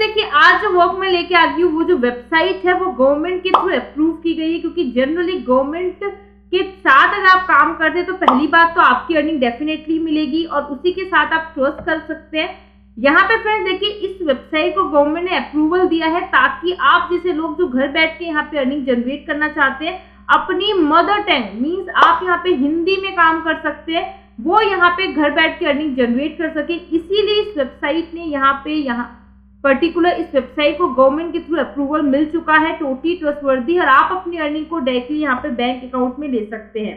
देखिए आज जो वर्क मैं लेके आ गई हूँ वो जो वेबसाइट है वो गवर्नमेंट के थ्रू अप्रूव की गई है, क्योंकि जनरली गवर्नमेंट के साथ अगर आप काम करते हैं तो पहली बात तो आपकी अर्निंग डेफिनेटली मिलेगी और उसी के साथ आप ट्रस्ट कर सकते हैं। यहाँ पे फ्रेंड्स देखिए इस वेबसाइट को गवर्नमेंट ने अप्रूवल दिया है ताकि आप जैसे लोग जो घर बैठ के यहाँ पे अर्निंग जनरेट करना चाहते हैं अपनी मदर टंग मीन्स आप यहाँ पे हिंदी में काम कर सकते हैं, वो यहाँ पे घर बैठ के अर्निंग जनरेट कर सके। इसीलिए इस वेबसाइट ने यहाँ पर्टिकुलर इस वेबसाइट को गवर्नमेंट के थ्रू अप्रूवल मिल चुका है, टोटली ट्रस्टवर्दी, और आप अपनी अर्निंग को डायरेक्टली यहाँ पे बैंक अकाउंट में ले सकते हैं।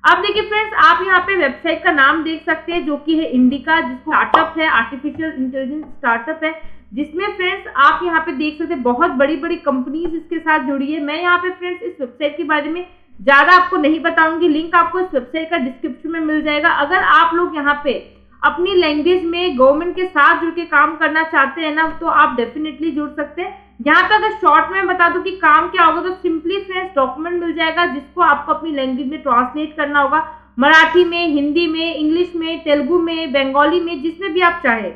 अब देखिए फ्रेंड्स आप यहाँ पे वेबसाइट का नाम देख सकते हैं जो कि है इंडिका, जिसको स्टार्टअप है, आर्टिफिशियल इंटेलिजेंस स्टार्टअप है, जिसमें फ्रेंड्स आप यहाँ पे देख सकते हैं बहुत बड़ी बड़ी कंपनीज इसके साथ जुड़ी है। मैं यहाँ पे फ्रेंड्स इस वेबसाइट के बारे में ज्यादा आपको नहीं बताऊंगी, लिंक आपको इस वेबसाइट का डिस्क्रिप्शन में मिल जाएगा। अगर आप लोग यहाँ पे अपनी लैंग्वेज में गवर्नमेंट के साथ जुड़ के काम करना चाहते हैं ना तो आप डेफिनेटली जुड़ सकते हैं। यहाँ पे अगर शॉर्ट में बता दूं कि काम क्या होगा तो सिंपली फ्रेंड्स डॉक्यूमेंट मिल जाएगा जिसको आपको अपनी लैंग्वेज में ट्रांसलेट करना होगा, मराठी में, हिंदी में, इंग्लिश में, तेलुगु में, बंगाली में, जिसमें भी आप चाहे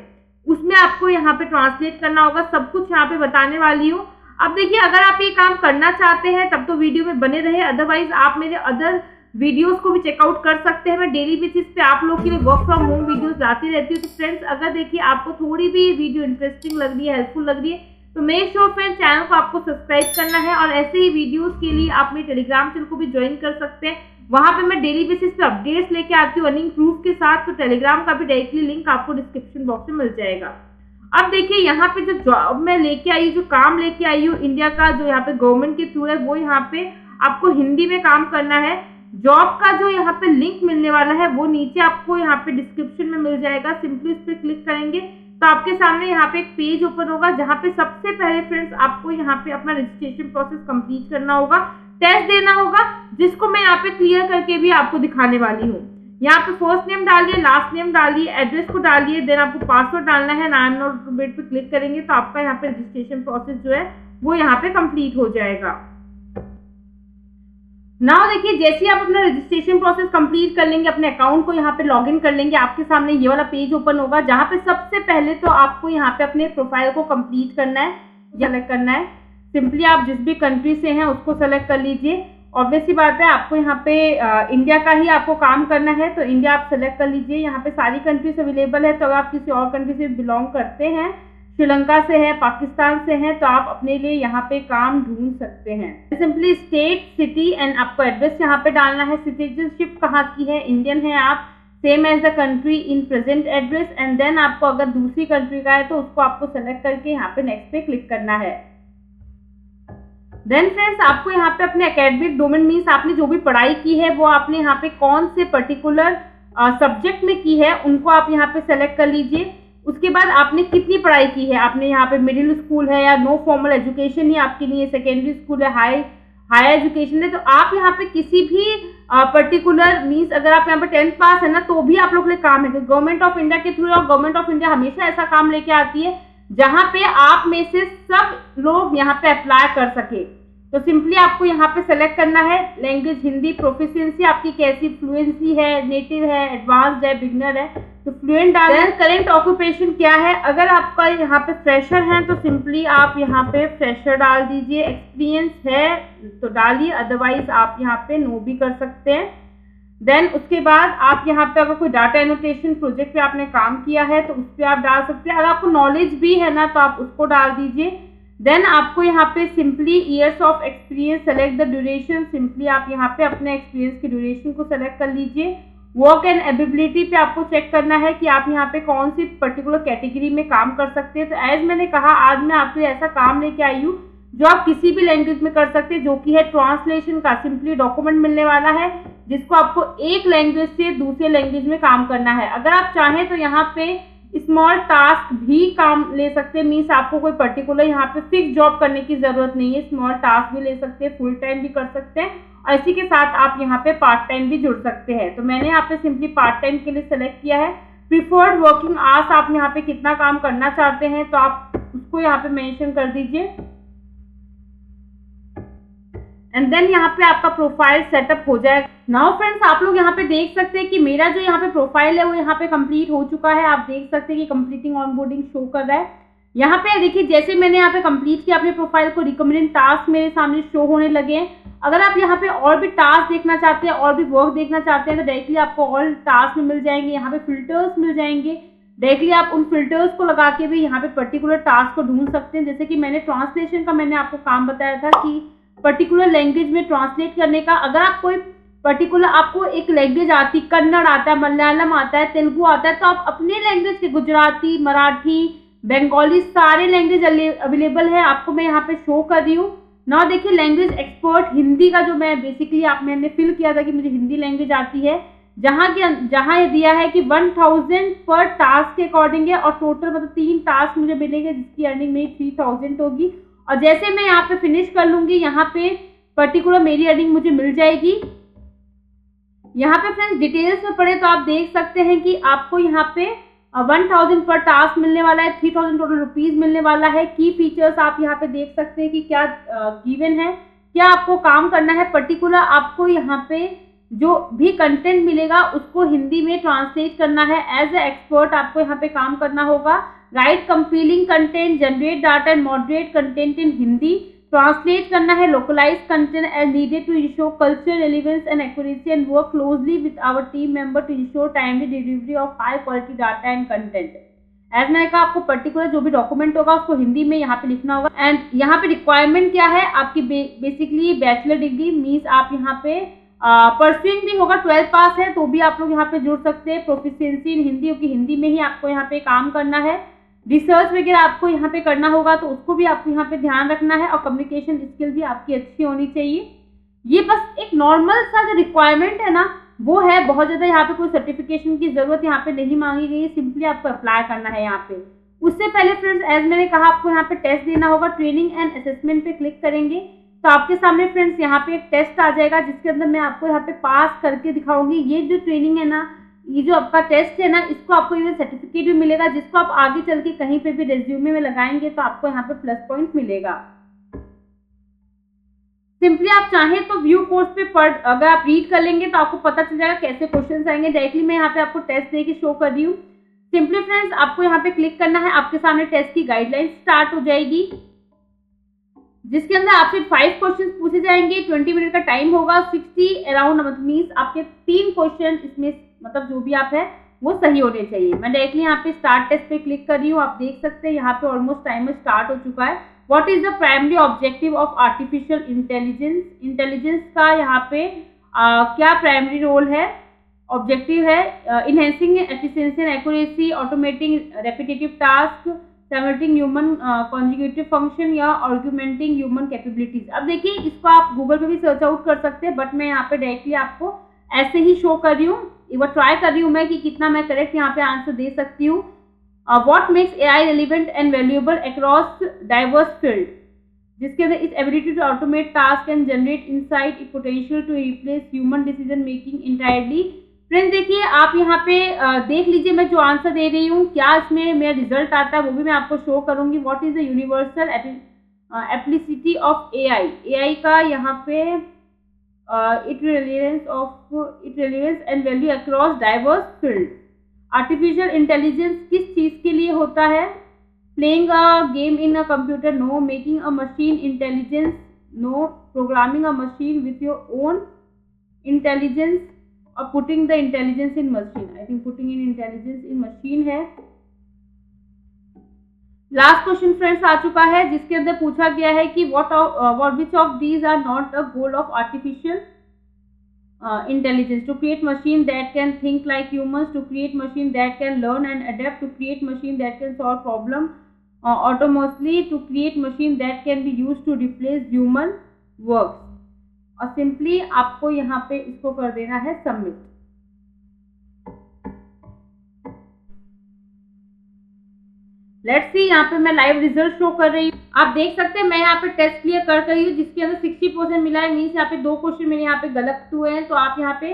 उसमें आपको यहाँ पे ट्रांसलेट करना होगा। सब कुछ यहाँ पे बताने वाली हूँ। अब देखिए अगर आप ये काम करना चाहते हैं तब तो वीडियो में बने रहे, अदरवाइज आप मेरे अदर वीडियोस को भी चेकआउट कर सकते हैं। मैं डेली बेसिस पे आप लोग के लिए वर्क फ्रॉम होम वीडियोस लाती रहती हूँ। तो फ्रेंड्स अगर देखिए आपको थोड़ी भी वीडियो इंटरेस्टिंग लग रही है, हेल्पफुल लग रही है तो मेक श्योर फ्रेंड्स चैनल को आपको सब्सक्राइब करना है, और ऐसे ही वीडियोस के लिए आप मेरे टेलीग्राम चैनल को भी ज्वाइन कर सकते हैं। वहां पे मैं डेली बेसिस पे अपडेट्स लेके आती हूँ अर्निंग प्रूफ के साथ, तो टेलीग्राम का भी डायरेक्टली लिंक आपको डिस्क्रिप्शन बॉक्स में मिल जाएगा। अब देखिए यहाँ पे जो जॉब मैं लेके आई, जो काम लेके आई हूँ इंडिया का, जो यहाँ पे गवर्नमेंट के थ्रू है, वो यहाँ पे आपको हिंदी में काम करना है। जॉब का जो यहाँ पे लिंक मिलने वाला है वो नीचे आपको यहाँ पे डिस्क्रिप्शन में मिल जाएगा। सिंपली उस पर क्लिक करेंगे तो आपके सामने यहाँ पे एक पेज ओपन होगा जहाँ पे सबसे पहले फ्रेंड्स आपको यहाँ पे अपना रजिस्ट्रेशन प्रोसेस कंप्लीट करना होगा, टेस्ट देना होगा, जिसको मैं यहाँ पे क्लियर करके भी आपको दिखाने वाली हूँ। यहाँ पे फर्स्ट नेम डालिए, लास्ट नेम डालिए, एड्रेस को डालिए, देन आपको पासवर्ड डालना है। नाम नोट पे क्लिक करेंगे तो आपका यहाँ पे रजिस्ट्रेशन प्रोसेस जो है वो यहाँ पे कंप्लीट हो जाएगा। नाउ देखिए जैसे ही आप अपना रजिस्ट्रेशन प्रोसेस कंप्लीट कर लेंगे, अपने अकाउंट को यहाँ पे लॉगिन कर लेंगे, आपके सामने ये वाला पेज ओपन होगा जहाँ पे सबसे पहले तो आपको यहाँ पे अपने प्रोफाइल को कंप्लीट करना है, सेलेक्ट करना है। सिंपली आप जिस भी कंट्री से हैं उसको सेलेक्ट कर लीजिए। ऑब्वियसली बात है आपको यहाँ पे इंडिया का ही आपको काम करना है तो इंडिया आप सेलेक्ट कर लीजिए। यहाँ पे सारी कंट्रीज अवेलेबल है, तो अगर आप किसी और कंट्री से बिलोंग करते हैं, श्रीलंका से है, पाकिस्तान से है, तो आप अपने लिए यहाँ पे काम ढूंढ सकते हैं। सिंपली स्टेट, सिटी एंड आपको एड्रेस यहाँ पे डालना है। सिटीजनशिप कहाँ की है, इंडियन है आप, same as the country in present address, and then आपको अगर दूसरी कंट्री का है तो उसको आपको सेलेक्ट करके यहाँ पे नेक्स्ट पे क्लिक करना है। देन फ्रेंड्स आपको यहाँ पे अपने एकेडमिक डोमेन मीन्स आपने जो भी पढ़ाई की है वो आपने यहाँ पे कौन से पर्टिकुलर सब्जेक्ट में की है उनको आप यहाँ पे सेलेक्ट कर लीजिए। उसके बाद आपने कितनी पढ़ाई की है, आपने यहाँ पे मिडिल स्कूल है या नो फॉर्मल एजुकेशन ही आपके लिए, सेकेंडरी स्कूल है, हाई एजुकेशन है, तो आप यहाँ पे किसी भी पर्टिकुलर मीन्स अगर आप यहाँ पे 10th पास है ना तो भी आप लोग के लिए काम है। तो गवर्नमेंट ऑफ इंडिया के थ्रू, और गवर्नमेंट ऑफ इंडिया हमेशा ऐसा काम लेके आती है जहाँ पे आप में से सब लोग यहाँ पे अप्लाई कर सके। तो सिंपली आपको यहाँ पे सेलेक्ट करना है लैंग्वेज हिंदी, प्रोफिशिएंसी आपकी कैसी, फ्लुएंसी है, नेटिव है, एडवांस्ड है, बिगनर है, तो फ्लुएंट डालें। करेंट ऑक्यूपेशन क्या है, अगर आपका यहाँ पे फ्रेशर है तो सिंपली आप यहाँ पे फ्रेशर डाल दीजिए। एक्सपीरियंस है तो डालिए, अदरवाइज आप यहाँ पे नो भी कर सकते हैं। देन उसके बाद आप यहाँ पे अगर कोई डाटा एनोटेशन प्रोजेक्ट पे आपने काम किया है तो उस पर आप डाल सकते हैं। अगर आपको नॉलेज भी है ना तो आप उसको डाल दीजिए। देन आपको यहाँ पे simply years of experience, select the duration, simply आप यहाँ पे अपने एक्सपीरियंस की ड्यूरेशन को सेलेक्ट कर लीजिए। वर्क एंड एबिलिटी पे आपको चेक करना है कि आप यहाँ पे कौन सी पर्टिकुलर कैटेगरी में काम कर सकते हैं। तो एज मैंने कहा आज मैं आपके लिए ऐसा काम लेके आई हूँ जो आप किसी भी लैंग्वेज में कर सकते हैं, जो कि है ट्रांसलेशन का। सिंपली डॉक्यूमेंट मिलने वाला है जिसको आपको एक लैंग्वेज से दूसरे लैंग्वेज में काम करना है। अगर आप चाहें तो यहाँ पे स्मॉल टास्क भी काम ले सकते हैं, मीन्स आपको कोई पर्टिकुलर यहाँ पे फिक्स जॉब करने की जरूरत नहीं है, स्मॉल टास्क भी ले सकते हैं, फुल टाइम भी कर सकते हैं, और इसी के साथ आप यहाँ पे पार्ट टाइम भी जुड़ सकते हैं। तो मैंने यहाँ पे सिंपली पार्ट टाइम के लिए सेलेक्ट किया है। प्रिफर्ड वर्किंग आवर्स आप यहाँ पे कितना काम करना चाहते हैं तो आप उसको यहाँ पे मेंशन कर दीजिए। एंड देन यहाँ पे आपका प्रोफाइल सेटअप हो जाएगा। नाउ फ्रेंड्स आप लोग यहाँ पे देख सकते हैं कि मेरा जो यहाँ पे प्रोफाइल है वो यहाँ पे कंप्लीट हो चुका है। आप देख सकते हैं कि कंप्लीटिंग ऑनबोर्डिंग शो कर रहा है। यहाँ पे देखिए जैसे मैंने यहाँ पे कंप्लीट किया अपने प्रोफाइल को, रिकमेंडेड टास्क मेरे सामने शो होने लगे हैं। अगर आप यहाँ पे और भी टास्क देखना चाहते हैं, और भी वर्क देखना चाहते हैं, तो डायरेक्टली आपको ऑल टास्क में मिल जाएंगे। यहाँ पे फिल्टर्स मिल जाएंगे, डायरेक्टली आप उन फिल्टर्स को लगा के भी यहाँ पे पर्टिकुलर टास्क को ढूंढ सकते हैं। जैसे कि मैंने ट्रांसलेशन का मैंने आपको काम बताया था कि पर्टिकुलर लैंग्वेज में ट्रांसलेट करने का। अगर आप कोई पर्टिकुलर आपको एक लैंग्वेज आती, कन्नड़ आता है, मलयालम आता है, तेलुगु आता है, तो आप अपने लैंग्वेज के गुजराती, मराठी, बंगाली सारे लैंग्वेज अवेलेबल है, आपको मैं यहाँ पे शो कर रही हूँ ना। देखिए लैंग्वेज एक्सपर्ट हिंदी का जो मैं बेसिकली मैंने फिल किया था कि मुझे हिंदी लैंग्वेज आती है, जहाँ ये दिया है कि 1000 पर टास्क के अकॉर्डिंग है, और टोटल मतलब 3 टास्क मुझे मिलेंगे जिसकी अर्निंग मेरी 3000 होगी। और जैसे मैं यहाँ पे फिनिश कर लूंगी, यहाँ पे पर्टिकुलर मेरी अर्निंग मुझे मिल जाएगी। यहाँ पे फ्रेंड्स डिटेल्स में पढ़े तो आप देख सकते हैं कि आपको यहाँ पे 1000 पर टास्क मिलने वाला है, 3000 टोटल रुपीज मिलने वाला है। की फीचर्स आप यहाँ पे देख सकते हैं कि क्या गिवन है, क्या आपको काम करना है। पर्टिकुलर आपको यहाँ पे जो भी कंटेंट मिलेगा उसको हिंदी में ट्रांसलेट करना है। एज ए एक्सपर्ट आपको यहाँ पे काम करना होगा। Right compiling content, generate data and moderate content in Hindi, translate करना है localise content as needed to ensure culture relevance and accuracy, and work closely with our team member to ensure timely delivery of high quality data and content. As मैंने कहा आपको particular जो भी document होगा उसको हिंदी में यहाँ पे लिखना होगा। एंड यहाँ पे रिक्वायरमेंट क्या है आपकी, बेसिकली बैचलर डिग्री मीन्स आप यहाँ पे परस्यूइंग भी होगा, 12th पास है तो भी आप लोग यहाँ पे जुड़ सकते हैं। प्रोफिशिएंसी इन हिंदी, क्योंकि हिंदी में ही आपको यहाँ पे काम करना है। रिसर्च वगैरह आपको यहाँ पे करना होगा तो उसको भी आपको यहाँ पे ध्यान रखना है, और कम्युनिकेशन स्किल भी आपकी अच्छी होनी चाहिए। ये बस एक नॉर्मल सा जो रिक्वायरमेंट है ना वो है, बहुत ज़्यादा यहाँ पे कोई सर्टिफिकेशन की जरूरत यहाँ पे नहीं मांगी गई है, सिंपली आपको अप्लाई करना है यहाँ पे। उससे पहले फ्रेंड्स एज मैंने कहा आपको यहाँ पे टेस्ट देना होगा। ट्रेनिंग एंड असेसमेंट पे क्लिक करेंगे तो आपके सामने फ्रेंड्स यहाँ पे एक टेस्ट आ जाएगा, जिसके अंदर मैं आपको यहाँ पे पास करके दिखाऊंगी। ये जो ट्रेनिंग है ना, ये जो आपका टेस्ट है ना, इसको आपको ये सर्टिफिकेट भी मिलेगा, जिसको आप आगे चल के कहीं पे भी रेज्यूमे में लगाएंगे तो आपको यहाँ पे प्लस पॉइंट मिलेगा। सिंपली आप चाहें तो व्यू कोर्स पे अगर आप रीड कर लेंगे तो आपको पता चल जाएगा कैसे क्वेश्चन आएंगे। डायरेक्टली मैं यहाँ पे आपको टेस्ट दे के शो कर रही हूँ। सिंपली फ्रेंड्स आपको यहाँ पे क्लिक करना है, आपके सामने टेस्ट की गाइडलाइन स्टार्ट हो जाएगी, जिसके अंदर आपसे 5 क्वेश्चन पूछे जाएंगे। 20 मिनट का टाइम होगा। 60 अराउंड मीन्स आपके 3 क्वेश्चन इसमें मतलब जो भी आप है वो सही होने चाहिए। मैं डायरेक्टली यहाँ पे स्टार्ट टेस्ट पे क्लिक कर रही हूँ। आप देख सकते हैं यहाँ पे ऑलमोस्ट टाइमर स्टार्ट हो चुका है। What is the primary objective of artificial intelligence, intelligence का यहाँ पे क्या प्राइमरी रोल है, ऑब्जेक्टिव है। Enhancing efficiency and accuracy, automating repetitive task, simulating human cognitive function, या आर्गुमेंटिंग ह्यूमन कैपेबिलिटीज। अब देखिए इसको आप गूगल पे भी सर्च आउट कर सकते हैं, बट मैं यहाँ पे डायरेक्टली आपको ऐसे ही शो कर रही हूँ। एक बार ट्राई कर रही हूँ मैं कि कितना मैं करेक्ट यहाँ पे आंसर दे सकती हूँ। What makes AI relevant and valuable across diverse field, जिसके अंदर its ability to automate task and generate insight, it potential to replace human decision making entirely. Friends देखिए आप यहाँ पे देख लीजिए मैं जो आंसर दे रही हूँ क्या इसमें मेरा रिजल्ट आता है वो भी मैं आपको शो करूंगी। What is the universal applicability of AI, AI का यहाँ पे it relevance and value across diverse field. Artificial intelligence किस चीज़ के लिए होता है? Playing a game in a computer, no. Making a machine intelligence, no. Programming a machine with your own intelligence, और putting the intelligence in machine. I think putting in intelligence in machine है। Last question friends आ चुका है, जिसके अंदर पूछा गया है कि what which of these are not a goal of artificial intelligence? To create machine that can think like humans, to create machine that can learn and adapt, to create machine that can solve problem autonomously, to create machine that can be used to replace human works। और simply आपको यहाँ पे इसको कर देना है submit. Let's see, यहाँ पे मैं लाइव रिजल्ट शो कर रही हूँ। आप देख सकते हैं मैं यहाँ पे टेस्ट क्लियर कर रही हूँ, जिसके अंदर 60% मिला है। मीन्स यहाँ पे 2 क्वेश्चन मेरे यहाँ पे गलत हुए हैं, तो आप यहाँ पे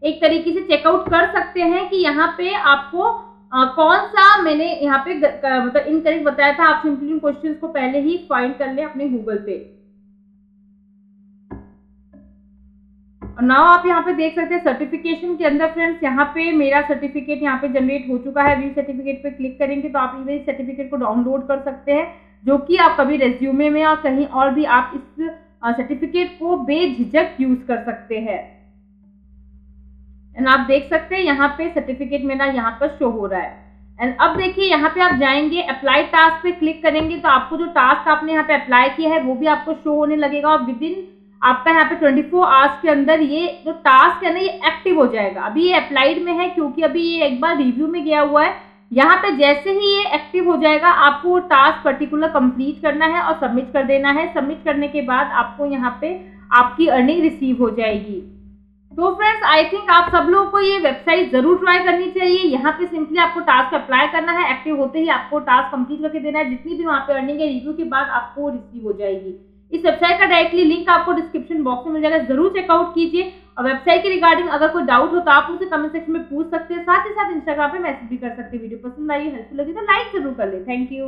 एक तरीके से चेकआउट कर सकते हैं कि यहाँ पे आपको कौन सा मैंने यहाँ पे मतलब इनकरेक्ट बताया था। आप सिंपली क्वेश्चन को पहले ही फाइंड कर ले अपने गूगल पे। और नाउ आप यहाँ पे देख सकते हैं सर्टिफिकेशन के अंदर फ्रेंड्स, यहाँ पे मेरा सर्टिफिकेट यहाँ पे जनरेट हो चुका है। व्यू सर्टिफिकेट पे क्लिक करेंगे तो आप इस सर्टिफिकेट को डाउनलोड कर सकते हैं, जो कि आप कभी रेज्यूमे में और कहीं और भी आप इस सर्टिफिकेट को बेझिझक यूज कर सकते हैं। एंड आप देख सकते हैं यहाँ पे सर्टिफिकेट मेरा यहाँ पर शो हो रहा है। एंड अब देखिए यहाँ पे आप जाएंगे, अप्लाई टास्क पे क्लिक करेंगे तो आपको जो टास्क आपने यहाँ पे अप्लाई किया है वो भी आपको शो होने लगेगा, और विद इन आपका यहाँ पे 24 आवर्स के अंदर ये जो टास्क है ना ये एक्टिव हो जाएगा। अभी ये अप्लाइड में है क्योंकि अभी ये एक बार रिव्यू में गया हुआ है। यहाँ पे जैसे ही ये एक्टिव हो जाएगा आपको टास्क पर्टिकुलर कंप्लीट करना है और सबमिट कर देना है। सबमिट करने के बाद आपको यहाँ पे आपकी अर्निंग रिसीव हो जाएगी। तो फ्रेंड्स आई थिंक आप सब लोगों को ये वेबसाइट जरूर ट्राई करनी चाहिए। यहाँ पे सिंपली आपको टास्क अप्लाई करना है, एक्टिव होते ही आपको टास्क कंप्लीट करके देना है। जितनी भी वहाँ पे अर्निंग है रिव्यू के बाद आपको रिसीव हो जाएगी। इस वेबसाइट का डायरेक्टली लिंक आपको डिस्क्रिप्शन बॉक्स में मिल जाएगा, जरूर चेकआउट कीजिए। और वेबसाइट के रिगार्डिंग अगर कोई डाउट हो तो आप मुझसे कमेंट सेक्शन में पूछ सकते हैं, साथ ही साथ इंस्टाग्राम पे मैसेज भी कर सकते हैं। वीडियो पसंद आई, हेल्पफुल लगी तो लाइक जरूर कर ले। Thank you.